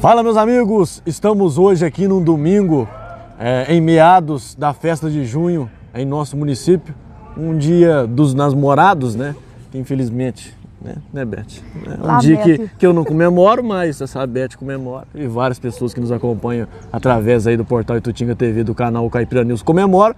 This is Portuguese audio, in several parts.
Fala, meus amigos, estamos hoje aqui num domingo, em meados da festa de junho em nosso município, um dia dos namorados, né? Que infelizmente, né, Beth? É um dia que eu não comemoro, mas essa Beth comemora e várias pessoas que nos acompanham através aí do portal Itutinga TV, do canal Caipira News comemoram,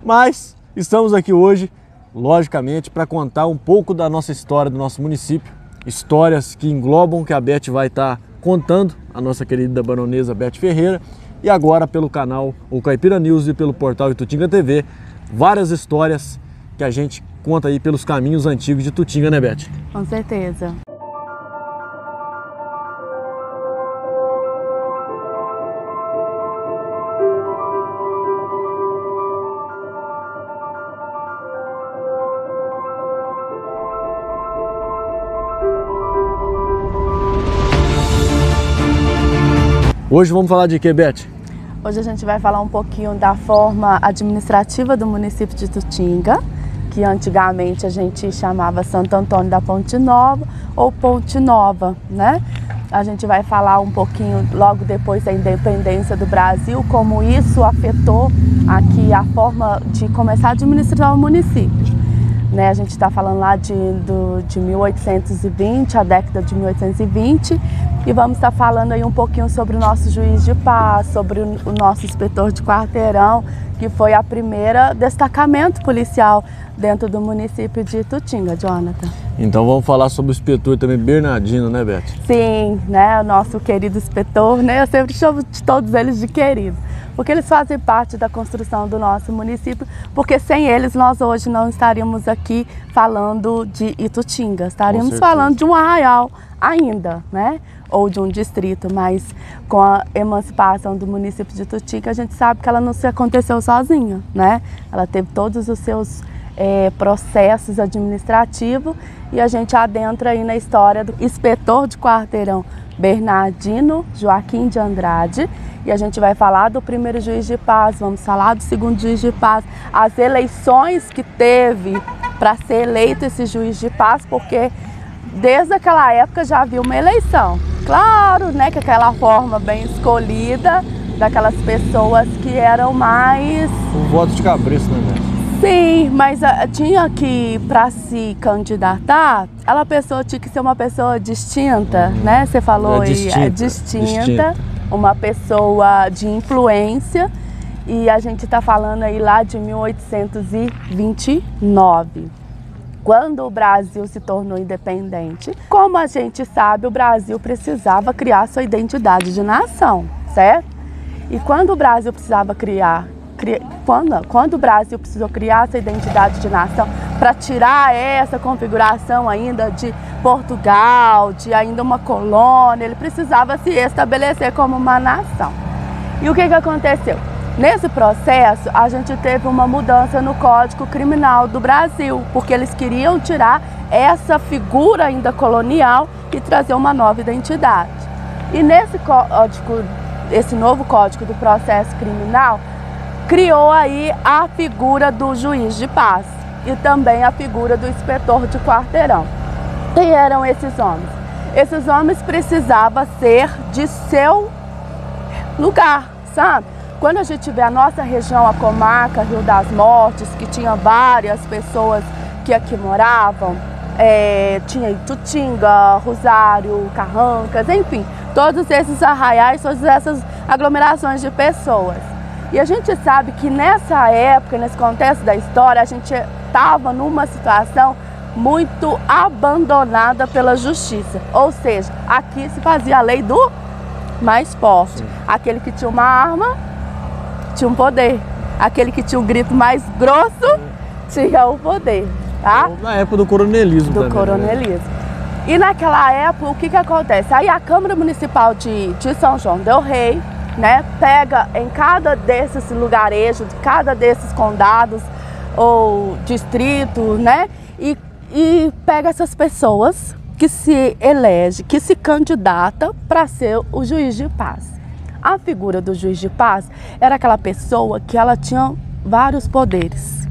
mas estamos aqui hoje, logicamente, para contar um pouco da nossa história do nosso município, histórias que englobam, que a Beth vai estar contando, a nossa querida baronesa Beth Ferreira, e agora pelo canal o Caipira News e pelo portal Itutinga TV, várias histórias que a gente conta aí pelos caminhos antigos de Itutinga, né, Beth? Com certeza. Hoje vamos falar de quê, Beth? Hoje a gente vai falar um pouquinho da forma administrativa do município de Itutinga, que antigamente a gente chamava Santo Antônio da Ponte Nova ou Ponte Nova, né? A gente vai falar um pouquinho logo depois da independência do Brasil, como isso afetou aqui a forma de começar a administrar o município. Né, a gente está falando lá de 1820, a década de 1820, e vamos estar falando aí um pouquinho sobre o nosso juiz de paz, sobre o nosso inspetor de quarteirão, que foi a primeira destacamento policial dentro do município de Itutinga, Jonathan. Então vamos falar sobre o inspetor também, Bernardino, né, Beth? Sim, né, o nosso querido inspetor, né, eu sempre chamo de todos eles de querido, porque eles fazem parte da construção do nosso município, porque sem eles nós hoje não estaríamos aqui falando de Itutinga, estaríamos falando de um arraial ainda, né? Ou de um distrito, mas com a emancipação do município de Itutinga, a gente sabe que ela não se aconteceu sozinha, né? Ela teve todos os seus processos administrativos e a gente adentra aí na história do inspetor de quarteirão Bernardino Joaquim de Andrade, e a gente vai falar do primeiro juiz de paz, vamos falar do segundo juiz de paz, as eleições que teve para ser eleito esse juiz de paz, porque desde aquela época já havia uma eleição. Claro, né, que aquela forma bem escolhida daquelas pessoas que eram mais... Um voto de cabresto, né, Beth? Sim, mas tinha que, para se candidatar, a pessoa tinha que ser uma pessoa distinta, né? Você falou distinta, uma pessoa de influência, e a gente está falando aí lá de 1829. Quando o Brasil se tornou independente. Como a gente sabe, o Brasil precisava criar sua identidade de nação, certo? E quando o Brasil precisava quando o Brasil precisou criar sua identidade de nação para tirar essa configuração ainda de Portugal, de ainda uma colônia, ele precisava se estabelecer como uma nação. E o que aconteceu? Nesse processo, a gente teve uma mudança no Código Criminal do Brasil, porque eles queriam tirar essa figura ainda colonial e trazer uma nova identidade. E nesse código, esse novo Código do Processo Criminal, criou aí a figura do juiz de paz e também a figura do inspetor de quarteirão. Quem eram esses homens? Esses homens precisavam ser de seu lugar, sabe? Quando a gente vê a nossa região, a comarca Rio das Mortes, que tinha várias pessoas que aqui moravam, tinha Itutinga, Rosário, Carrancas, enfim, todos esses arraiais, todas essas aglomerações de pessoas. E a gente sabe que nessa época, nesse contexto da história, a gente estava numa situação muito abandonada pela justiça. Ou seja, aqui se fazia a lei do mais forte. Aquele que tinha uma arma tinha um poder. Aquele que tinha um grito mais grosso tinha o poder. Tá? Na época do coronelismo também. Do coronelismo. Né? E naquela época, o que acontece? Aí a Câmara Municipal de São João del Rei, né, pega em cada desses lugarejos, cada desses condados ou distritos, né, e pega essas pessoas que se elege, que se candidata para ser o juiz de paz. A figura do juiz de paz era aquela pessoa que ela tinha vários poderes.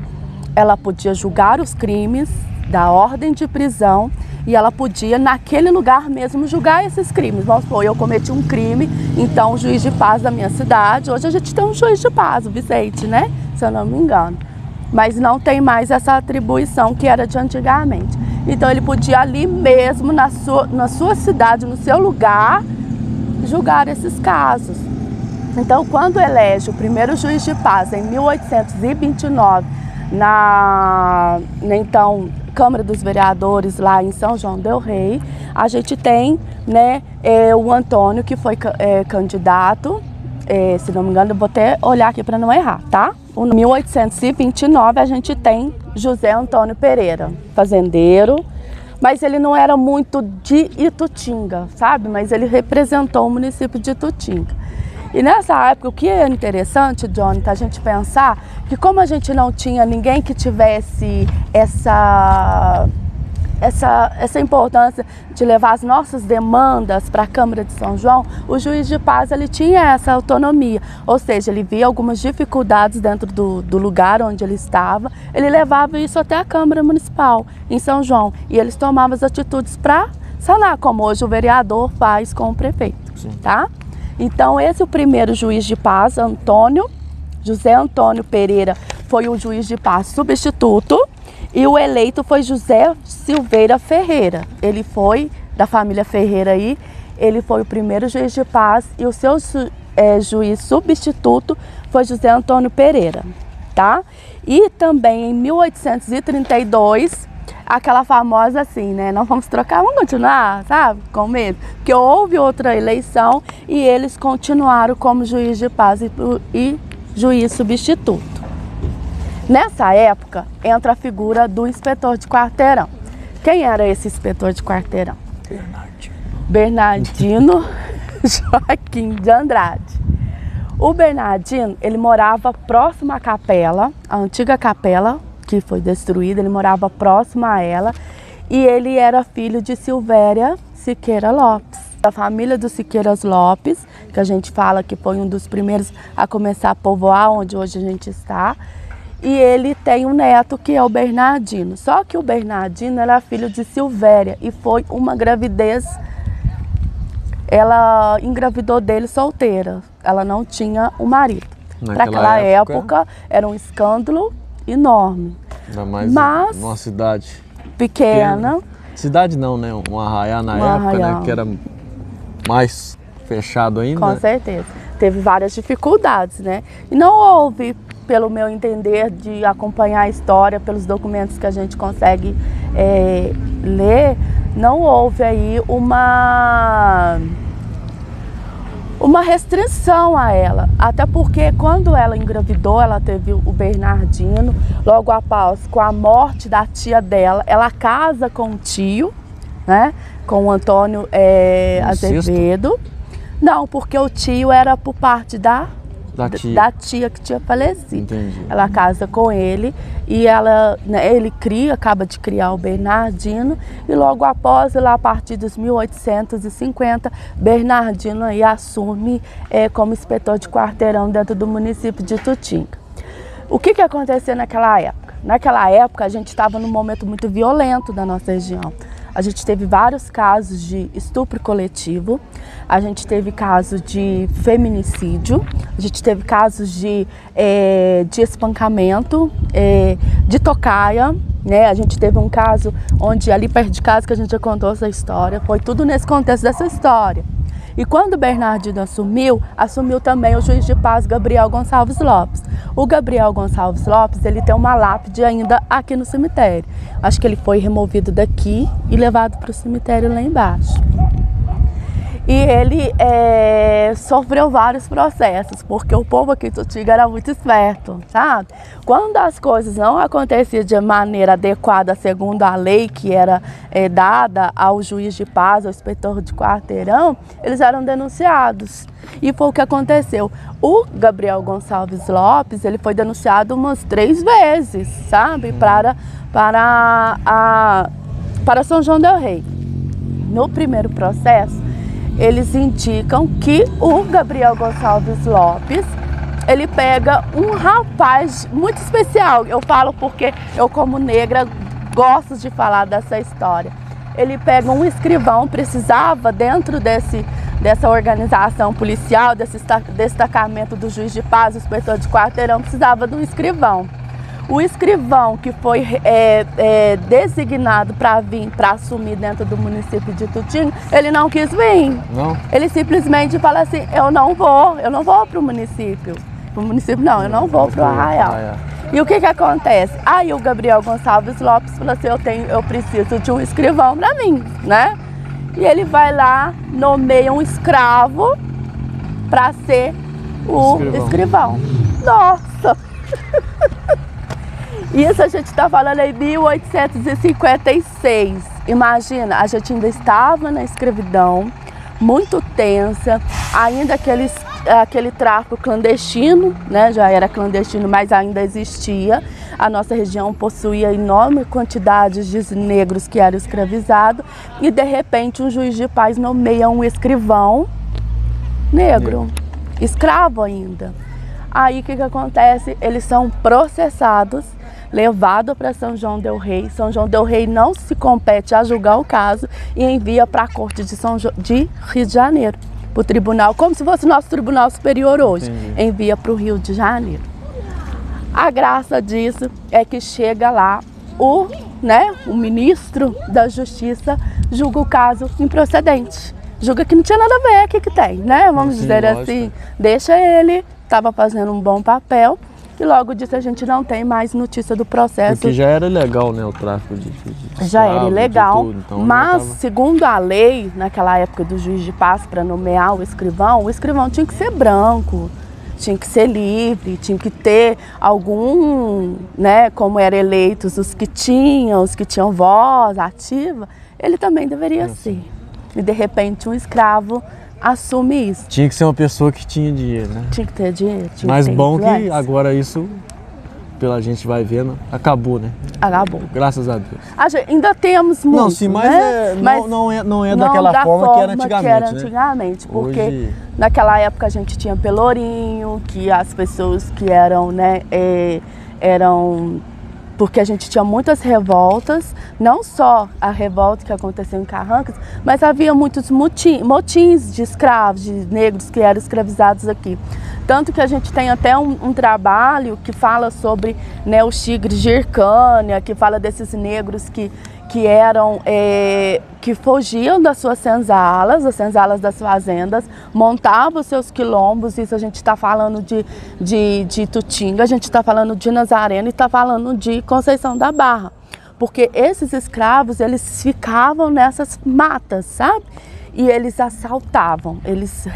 Ela podia julgar os crimes, dar ordem de prisão e ela podia, naquele lugar mesmo, julgar esses crimes. Vamos supor, eu cometi um crime, então o juiz de paz da minha cidade, hoje a gente tem um juiz de paz, o Vicente, né? Se eu não me engano. Mas não tem mais essa atribuição que era de antigamente. Então ele podia ali mesmo, na sua cidade, no seu lugar, julgar esses casos. Então, quando elege o primeiro juiz de paz, em 1829, na então Câmara dos Vereadores, lá em São João del Rei, a gente tem, né, o Antônio, que foi candidato, se não me engano, eu vou até olhar aqui para não errar, tá? Em 1829, a gente tem José Antônio Pereira, fazendeiro, mas ele não era muito de Itutinga, sabe? Mas ele representou o município de Itutinga. E nessa época, o que é interessante, Jonathan, a gente pensar que como a gente não tinha ninguém que tivesse essa importância de levar as nossas demandas para a Câmara de São João, o juiz de paz ele tinha essa autonomia, ou seja, ele via algumas dificuldades dentro do lugar onde ele estava, ele levava isso até a Câmara Municipal em São João e eles tomavam as atitudes para sanar, como hoje o vereador faz com o prefeito. Sim. Tá? Então esse é o primeiro juiz de paz, José Antônio Pereira, foi o juiz de paz substituto. E o eleito foi José Silveira Ferreira. Ele foi da família Ferreira aí, ele foi o primeiro juiz de paz e o seu juiz substituto foi José Antônio Pereira, tá? E também em 1832, aquela famosa assim, né? Não vamos trocar, vamos continuar, sabe? Com medo. Porque houve outra eleição e eles continuaram como juiz de paz e juiz substituto. Nessa época, entra a figura do inspetor de quarteirão. Quem era esse inspetor de quarteirão? Bernardino Joaquim de Andrade. O Bernardino, ele morava próximo à capela, a antiga capela que foi destruída, ele morava próximo a ela, e ele era filho de Silvéria Siqueira Lopes. A família dos Siqueiras Lopes, que a gente fala que foi um dos primeiros a começar a povoar onde hoje a gente está. E ele tem um neto que é o Bernardino. Só que o Bernardino era filho de Silvéria e foi uma gravidez, ela engravidou dele solteira. Ela não tinha um marido. Para aquela época era um escândalo enorme. Ainda mais mas numa cidade pequena. Cidade não, né? Um arraial na época, né? Que era mais fechado ainda. Com certeza. Teve várias dificuldades, né? E não houve, pelo meu entender, de acompanhar a história, pelos documentos que a gente consegue ler, não houve aí uma restrição a ela. Até porque quando ela engravidou, ela teve o Bernardino, logo após, com a morte da tia dela, ela casa com o tio, né? Com o Antônio Azevedo. Não, porque o tio era por parte da tia que tinha falecido. Entendi. Ela casa com ele e ele acaba de criar o Bernardino e logo após, lá a partir dos 1850, Bernardino aí assume como inspetor de quarteirão dentro do município de Itutinga. O que aconteceu naquela época? Naquela época a gente estava num momento muito violento da nossa região. A gente teve vários casos de estupro coletivo, a gente teve casos de feminicídio, a gente teve casos de espancamento, de tocaia, né? A gente teve um caso onde ali perto de casa que a gente já contou essa história, foi tudo nesse contexto dessa história. E quando o Bernardino assumiu também o juiz de paz Gabriel Gonçalves Lopes. O Gabriel Gonçalves Lopes, ele tem uma lápide ainda aqui no cemitério. Acho que ele foi removido daqui e levado para o cemitério lá embaixo. E ele sofreu vários processos, porque o povo aqui de Itutinga era muito esperto, sabe? Quando as coisas não aconteciam de maneira adequada, segundo a lei que era dada ao juiz de paz, ao inspetor de quarteirão, eles eram denunciados. E foi o que aconteceu. O Gabriel Gonçalves Lopes, ele foi denunciado umas 3 vezes, sabe? Para São João del Rei. No primeiro processo, eles indicam que o Gabriel Gonçalves Lopes, ele pega um rapaz muito especial. Eu falo porque eu, como negra, gosto de falar dessa história. ele pega um escrivão, precisava dentro dessa organização policial, desse destacamento do juiz de paz, o inspetor de quarteirão, precisava de um escrivão. O escrivão que foi designado para vir, para assumir dentro do município de Itutinga, ele não quis vir. Não? Ele simplesmente fala assim, eu não vou para o município. Para o município não, eu não vou para o Arraial. E o que acontece? Aí o Gabriel Gonçalves Lopes falou assim, eu preciso de um escrivão para mim, né? E ele vai lá, nomeia um escravo para ser o escrivão. Nossa! Isso a gente está falando em 1856. Imagina, a gente ainda estava na escravidão, muito tensa, ainda aquele tráfico clandestino, né? Já era clandestino, mas ainda existia. A nossa região possuía enorme quantidade de negros que eram escravizados e, de repente, um juiz de paz nomeia um escrivão negro, escravo ainda. Aí, o que acontece? Eles são processados, levados para São João del Rei. São João del Rei não se compete a julgar o caso e envia para a corte de Rio de Janeiro, para o tribunal, como se fosse nosso Tribunal Superior hoje. Entendi. Envia para o Rio de Janeiro. A graça disso é que chega lá o ministro da Justiça julga o caso improcedente. Julga que não tinha nada a ver, o que tem, né? Vamos dizer assim, deixa ele, estava fazendo um bom papel e logo disso a gente não tem mais notícia do processo. Porque já era ilegal, né, o tráfico de já era ilegal, tudo, então mas segundo a lei, naquela época do juiz de paz, para nomear o escrivão tinha que ser branco, tinha que ser livre, tinha que ter algum, né, como eram eleitos os que tinham voz ativa, ele também deveria ser. E de repente um escravo assume isso. Tinha que ser uma pessoa que tinha dinheiro, né? Tinha que ter dinheiro. Mas bom que agora isso, pela gente vai vendo, acabou, né? Acabou. Graças a Deus. Ainda temos muito, não, sim, mas, né? Não é daquela forma que era antigamente, porque hoje... naquela época a gente tinha pelourinho, que as pessoas que eram, né, porque a gente tinha muitas revoltas, não só a revolta que aconteceu em Carrancas, mas havia muitos motins de escravos, de negros que eram escravizados aqui. Tanto que a gente tem até um trabalho que fala sobre, né, os tigres de Hircânia, que fala desses negros que fugiam das suas senzalas, as senzalas das fazendas, montavam os seus quilombos. Isso a gente está falando de Itutinga, a gente está falando de Nazareno e está falando de Conceição da Barra. Porque esses escravos, eles ficavam nessas matas, sabe? E eles assaltavam, eles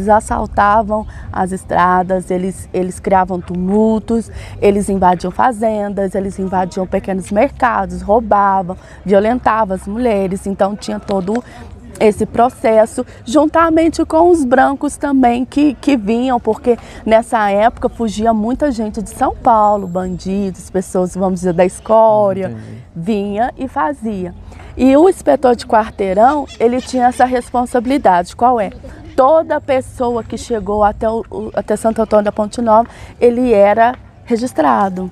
assaltavam as estradas, eles criavam tumultos, eles invadiam fazendas, eles invadiam pequenos mercados, roubavam, violentavam as mulheres. Então tinha todo esse processo, juntamente com os brancos também que vinham, porque nessa época fugia muita gente de São Paulo, bandidos, pessoas, vamos dizer, da escória, vinha e fazia. E o inspetor de quarteirão, ele tinha essa responsabilidade, qual é? Toda pessoa que chegou até Santo Antônio da Ponte Nova, ele era registrado.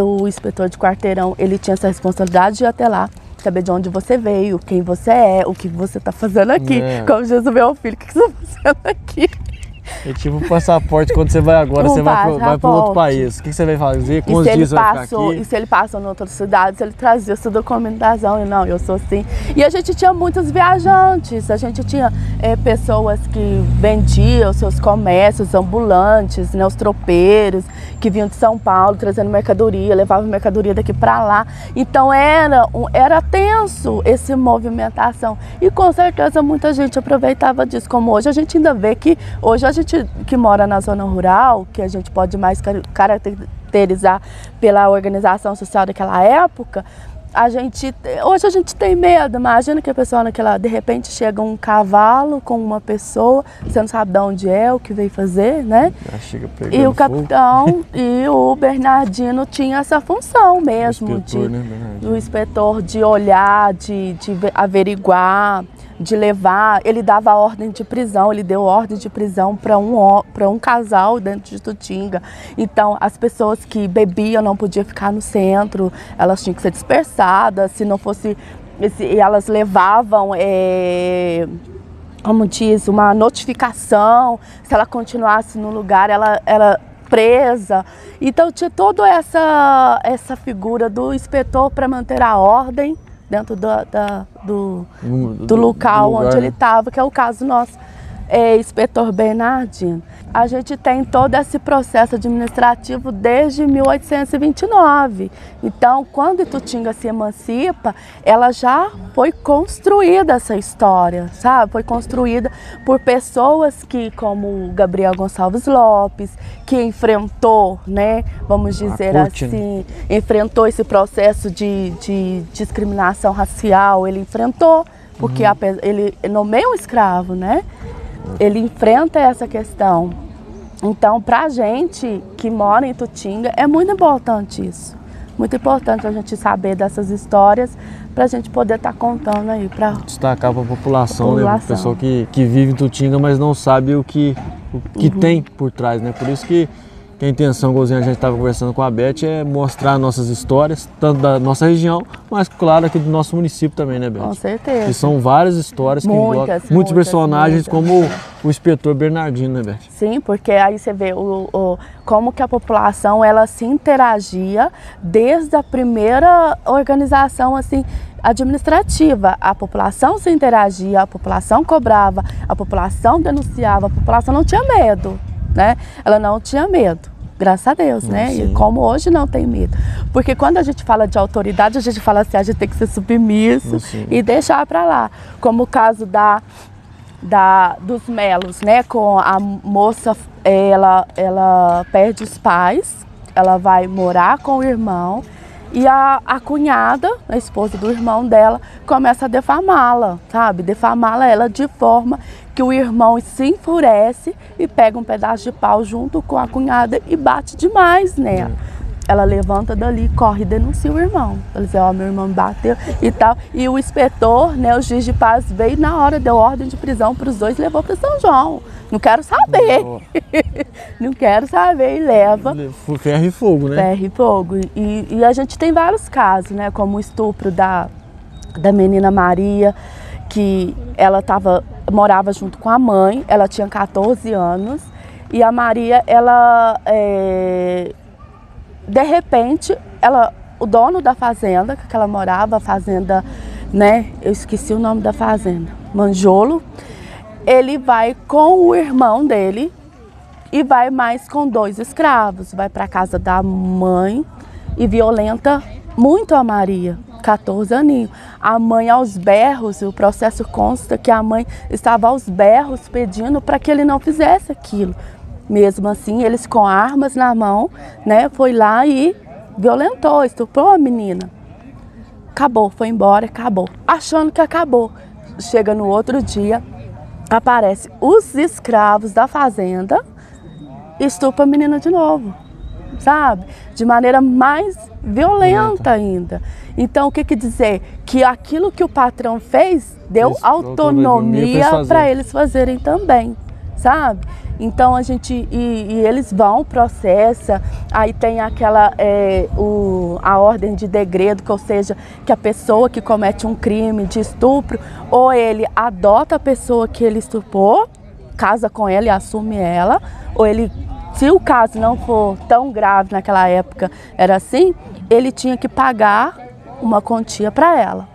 O inspetor de quarteirão, ele tinha essa responsabilidade de ir até lá, saber de onde você veio, quem você é, o que você está fazendo aqui. Como Jesus meu filho, o que você está fazendo aqui? É tipo um passaporte, quando você vai agora, você vai para outro país. O que você vai fazer? Com os dias você vai ficar aqui? E se ele passou em outras cidades, ele trazia essa documentação. E não, eu sou assim. E a gente tinha muitos viajantes, a gente tinha pessoas que vendiam seus comércios ambulantes, né, os tropeiros, que vinham de São Paulo trazendo mercadoria, levavam mercadoria daqui para lá. Então era tenso essa movimentação. E com certeza muita gente aproveitava disso. Como hoje a gente ainda vê que hoje a gente que mora na zona rural, que a gente pode mais caracterizar pela organização social daquela época, hoje a gente tem medo. Imagina que a pessoa de repente chega um cavalo com uma pessoa, você não sabe de onde é, o que veio fazer, né? Chega pegando e o capitão e o Bernardino tinha essa função mesmo, o inspetor de olhar, de averiguar, de levar. Ele dava ordem de prisão, ele deu ordem de prisão para um casal dentro de Itutinga. Então, as pessoas que bebiam não podiam ficar no centro, elas tinham que ser dispersadas. Se não fosse elas levavam, como diz, uma notificação, se ela continuasse no lugar, ela era presa. Então tinha toda essa figura do inspetor para manter a ordem dentro do local onde ele estava, que é o caso nosso, inspetor Bernardino. A gente tem todo esse processo administrativo desde 1829. Então, quando Itutinga se emancipa, ela já foi construída essa história, sabe? Foi construída por pessoas que, como Gabriel Gonçalves Lopes, que enfrentou, né, vamos dizer assim, enfrentou esse processo de discriminação racial, ele enfrentou, porque ele nomeia um escravo, né? Ele enfrenta essa questão. Então, para a gente que mora em Itutinga, é muito importante isso. Muito importante a gente saber dessas histórias para a gente poder estar contando aí. Para destacar para a população, né? Para o pessoal que vive em Itutinga, mas não sabe o que tem por trás, né? Por isso que a intenção, igualzinho a gente estava conversando com a Beth, é mostrar nossas histórias, tanto da nossa região, mas claro aqui do nosso município também, né, Beth? Com certeza. E são várias histórias que envolvem muitos personagens, como o inspetor Bernardino, né, Beth? Sim, porque aí você vê como que a população ela se interagia desde a primeira organização assim administrativa. A população se interagia, a população cobrava, a população denunciava, a população não tinha medo, né? Ela não tinha medo, graças a Deus, né? Sim. E como hoje não tem medo. Porque quando a gente fala de autoridade, a gente fala assim, a gente tem que ser submisso e deixar para lá. Como o caso dos Melos, né? Com a moça, ela perde os pais, ela vai morar com o irmão e a cunhada, a esposa do irmão dela, começa a defamá-la, sabe? Defamá-la ela de forma que o irmão se enfurece e pega um pedaço de pau junto com a cunhada e bate demais nela. Ela levanta dali, corre e denuncia o irmão. Ela diz, ó, meu irmão me bateu e tal. E o inspetor, né, o juiz de paz veio na hora, deu ordem de prisão para os dois e levou para São João. Não quero saber. Não quero saber e leva. Ferro e fogo, né? Ferro e fogo. E a gente tem vários casos, né, como o estupro da menina Maria, que ela morava junto com a mãe, ela tinha 14 anos, e a Maria, de repente, o dono da fazenda, que ela morava, a fazenda, né, eu esqueci o nome da fazenda, Manjolo, ele vai com o irmão dele e vai mais com 2 escravos, vai para a casa da mãe e violenta muito a Maria. 14 aninhos. A mãe aos berros, o processo consta que a mãe estava aos berros pedindo para que ele não fizesse aquilo. Mesmo assim, eles com armas na mão, né, foi lá e violentou, estuprou a menina. Acabou, foi embora, acabou. Achando que acabou. Chega no outro dia, aparece os escravos da fazenda e estupra a menina de novo, sabe? De maneira mais violenta ainda. Então, o que quer dizer? Que aquilo que o patrão fez deu autonomia para eles fazerem também, sabe? Então, a gente, e eles vão, processa, aí tem aquela, a ordem de degredo, que, ou seja, que a pessoa que comete um crime de estupro, ou ele adota a pessoa que ele estuprou, casa com ela e assume ela, ou ele, se o caso não for tão grave naquela época, era assim, ele tinha que pagar uma quantia para ela.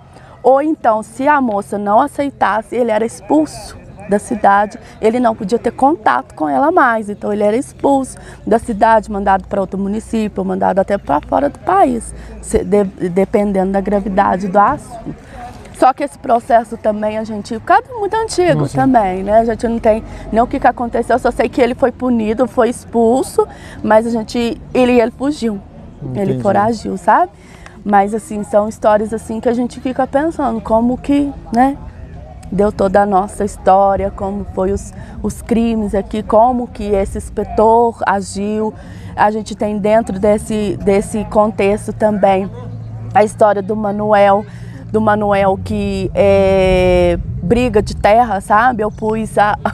Ou então, se a moça não aceitasse, ele era expulso da cidade, ele não podia ter contato com ela mais, então ele era expulso da cidade, mandado para outro município, mandado até para fora do país, dependendo da gravidade do assunto. Só que esse processo também, a gente, o caso é muito antigo também, né? A gente não tem nem o que aconteceu, só sei que ele foi punido, foi expulso, mas ele fugiu, ele foragiu, sabe? Mas assim, são histórias assim que a gente fica pensando, como que, né? Deu toda a nossa história, como foi os crimes aqui, como que esse inspetor agiu. A gente tem dentro desse contexto também a história do Manuel que briga de terra, sabe? Eu pus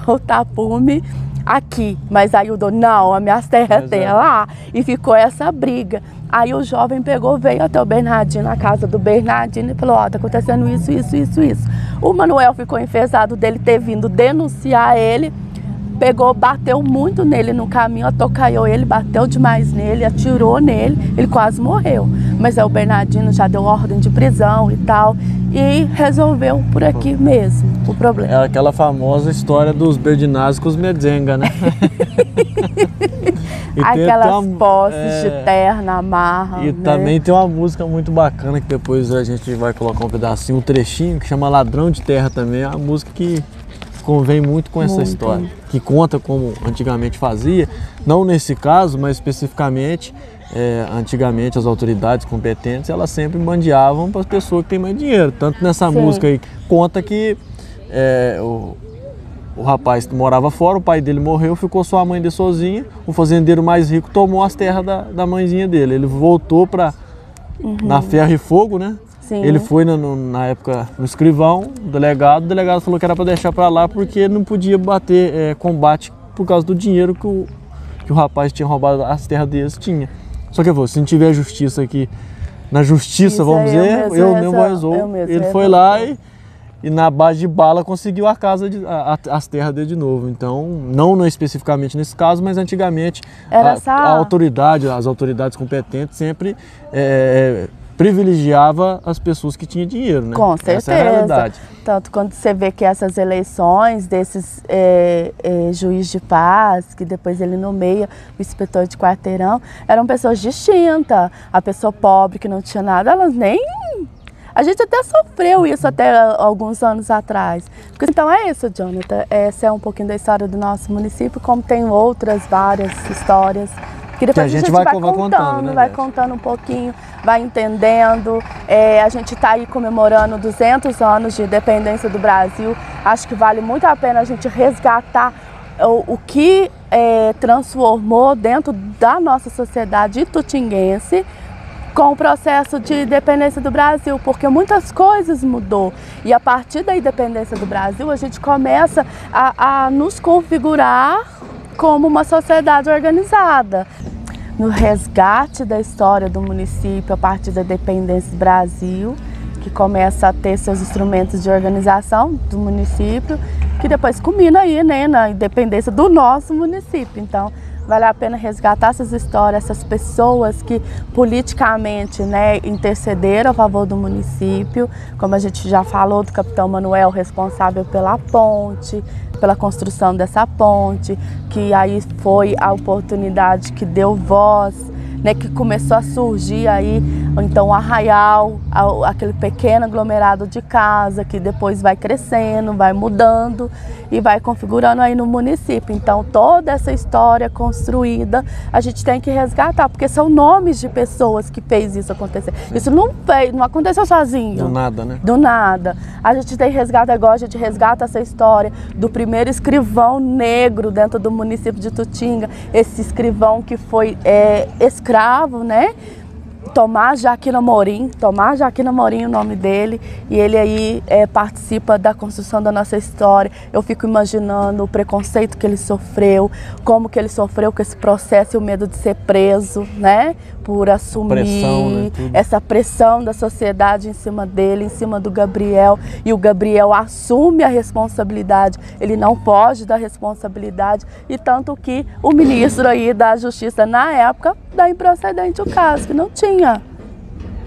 o tapume aqui. Mas aí o dono, não, a minha terra é lá. E ficou essa briga. Aí o jovem pegou, veio até o Bernardino, na casa do Bernardino, e falou, ó, tá acontecendo isso, isso, isso, isso. O Manuel ficou enfesado dele ter vindo denunciar ele, pegou, bateu muito nele no caminho, atocaiou ele, bateu demais nele, atirou nele, ele quase morreu. Mas aí o Bernardino já deu ordem de prisão e tal, e resolveu por aqui mesmo o problema. É aquela famosa história dos Berdinazzi com os Medzenga, né? Aquelas posses de terra na marra. E também tem uma música muito bacana que depois a gente vai colocar um pedacinho, um trechinho, que chama Ladrão de Terra também. É uma música que convém muito com essa história, que conta como antigamente fazia, não nesse caso, mas especificamente, antigamente as autoridades competentes, elas sempre bandeavam para as pessoas que têm mais dinheiro. Tanto nessa música aí, conta que o rapaz morava fora, o pai dele morreu, ficou só a mãe dele sozinha, o fazendeiro mais rico tomou as terras da mãezinha dele, ele voltou na ferro e fogo, né? Sim. Ele foi na época no escrivão, o delegado falou que era para deixar para lá porque não podia bater combate por causa do dinheiro que o rapaz tinha roubado, as terras deles tinha. Só que se não tiver justiça aqui, na justiça, vamos dizer, eu mesmo vou resolver. Ele foi lá e na base de bala conseguiu as terras dele de novo. Então, não especificamente nesse caso, mas antigamente as autoridades competentes sempre privilegiava as pessoas que tinham dinheiro, né? Com certeza. Essa é a realidade. Tanto quando você vê que essas eleições desses juiz de paz, que depois ele nomeia o inspetor de quarteirão, eram pessoas distintas. A pessoa pobre que não tinha nada, elas nem... A gente até sofreu isso até alguns anos atrás. Então é isso, Jonathan. Essa é um pouquinho da história do nosso município, como tem outras várias histórias. Que depois a gente vai contando, né, vai contando um pouquinho, vai entendendo. A gente está aí comemorando 200 anos de independência do Brasil. Acho que vale muito a pena a gente resgatar o que transformou dentro da nossa sociedade itutinguense com o processo de independência do Brasil, porque muitas coisas mudou. E a partir da independência do Brasil, a gente começa a nos configurar como uma sociedade organizada. No resgate da história do município a partir da independência do Brasil, que começa a ter seus instrumentos de organização do município, que depois culmina aí, né, na independência do nosso município. Então, vale a pena resgatar essas histórias, essas pessoas que politicamente, né, intercederam a favor do município, como a gente já falou do capitão Manuel, responsável pela ponte, pela construção dessa ponte, que aí foi a oportunidade que deu voz, né, que começou a surgir aí, então o Arraial, aquele pequeno aglomerado de casa que depois vai crescendo, vai mudando e vai configurando aí no município. Então toda essa história construída a gente tem que resgatar, porque são nomes de pessoas que fez isso acontecer. Isso não aconteceu sozinho. Do nada, né? Do nada. A gente tem resgate agora, a gente resgata essa história do primeiro escrivão negro dentro do município de Itutinga, esse escrivão que foi escravo, né? Tomás Jaquino Amorim, o nome dele, e ele aí participa da construção da nossa história. Eu fico imaginando o preconceito que ele sofreu, como que ele sofreu com esse processo e o medo de ser preso, né? Por assumir essa pressão da sociedade em cima dele, em cima do Gabriel, e o Gabriel assume a responsabilidade, ele não foge da responsabilidade, e tanto que o ministro aí da Justiça na época dá improcedente o caso, que não tinha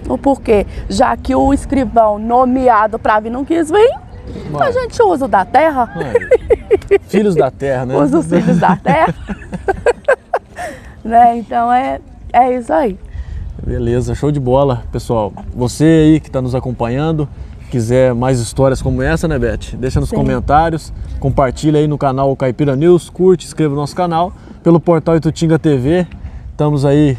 o porquê, já que o escrivão nomeado para vir não quis vir, a gente usa o da terra. Filhos da terra, né? Usa os filhos da terra. Né? Então é isso aí. Beleza, show de bola, pessoal. Você aí que está nos acompanhando, quiser mais histórias como essa, né, Beth? Deixa nos comentários, compartilha aí no canal Caipira News, curte, inscreva no nosso canal, pelo portal Itutinga TV. Estamos aí,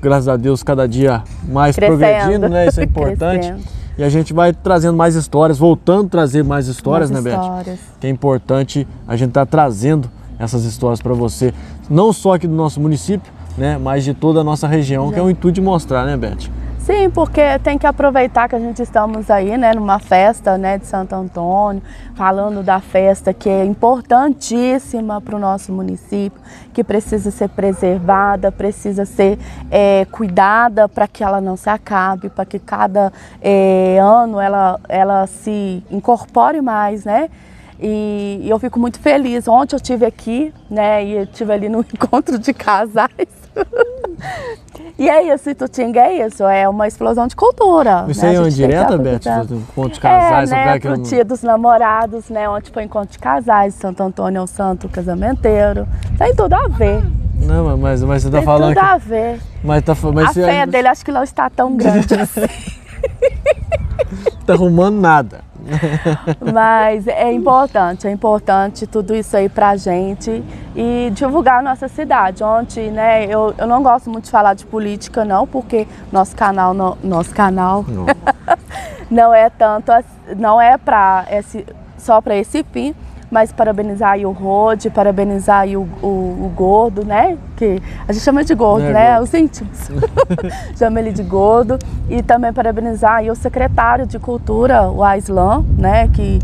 graças a Deus, cada dia mais progredindo, né? Isso é importante. E a gente vai trazendo mais histórias, voltando a trazer mais histórias, né, Beth? Que é importante a gente estar trazendo essas histórias para você, não só aqui do nosso município, né, mas de toda a nossa região, que é o intuito de mostrar, né, Beth? Sim, porque tem que aproveitar que a gente estamos aí, né, numa festa, né, de Santo Antônio, falando da festa que é importantíssima para o nosso município, que precisa ser preservada, precisa ser cuidada para que ela não se acabe, para que cada ano ela se incorpore mais, né? E eu fico muito feliz. Ontem eu estive aqui, né, e eu estive ali no encontro de casais. E é isso, Itutinga é isso, é uma explosão de cultura. Isso né? aí é uma direta, Beth? Encontro de casais, né, pro Dia dos Namorados, né, ontem foi encontro de casais, Santo Antônio é o santo casamenteiro, tem tudo a ver. Não, mas você tá tem falando tudo que... a ver. Mas a fé dele acho que não está tão grande assim. Tá arrumando nada. Mas é importante tudo isso aí pra gente e divulgar a nossa cidade. Ontem, né, eu não gosto muito de falar de política não, porque nosso canal não é tanto, não é só para esse fim, mas parabenizar aí o Rode, parabenizar aí o Gordo, né? Que a gente chama de Gordo, né? Gordo. Os íntimos. Chama ele de Gordo. E também parabenizar aí o secretário de Cultura, o Aislan, né? Que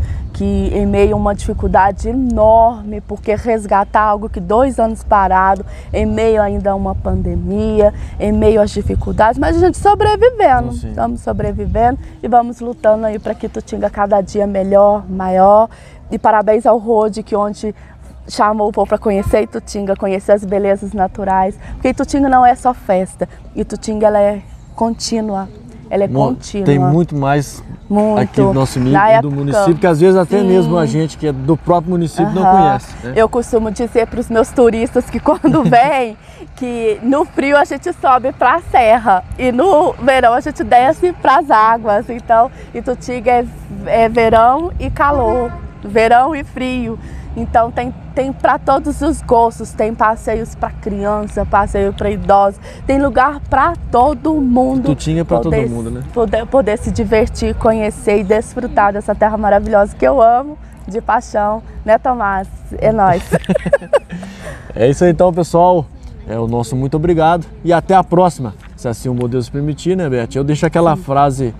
em meio a uma dificuldade enorme, porque resgatar algo que 2 anos parado, em meio ainda a uma pandemia, em meio às dificuldades, mas a gente sobrevivendo, estamos sobrevivendo e vamos lutando aí para que Itutinga cada dia melhor, maior. E parabéns ao Rode, que ontem chamou o povo para conhecer Itutinga, conhecer as belezas naturais, porque Itutinga não é só festa, Itutinga ela é contínua, contínua. Tem muito mais aqui do nosso nível e do município, que às vezes até mesmo a gente que é do próprio município não conhece. Né? Eu costumo dizer para os meus turistas que quando vêm, que no frio a gente sobe para a serra e no verão a gente desce para as águas. Então, Itutinga é verão e calor, verão e frio. Então tem para todos os gostos, tem passeios para criança, passeio para idosos, tem lugar para todo mundo. Itutinga para todo mundo, né? Poder se divertir, conhecer e desfrutar dessa terra maravilhosa que eu amo de paixão, né, Tomás? É nóis. É isso aí então, pessoal. É o nosso muito obrigado e até a próxima. Se assim o meu Deus permitir, né, Beth? Eu deixo aquela frase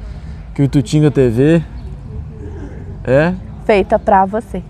que o Itutinga TV é feita para você.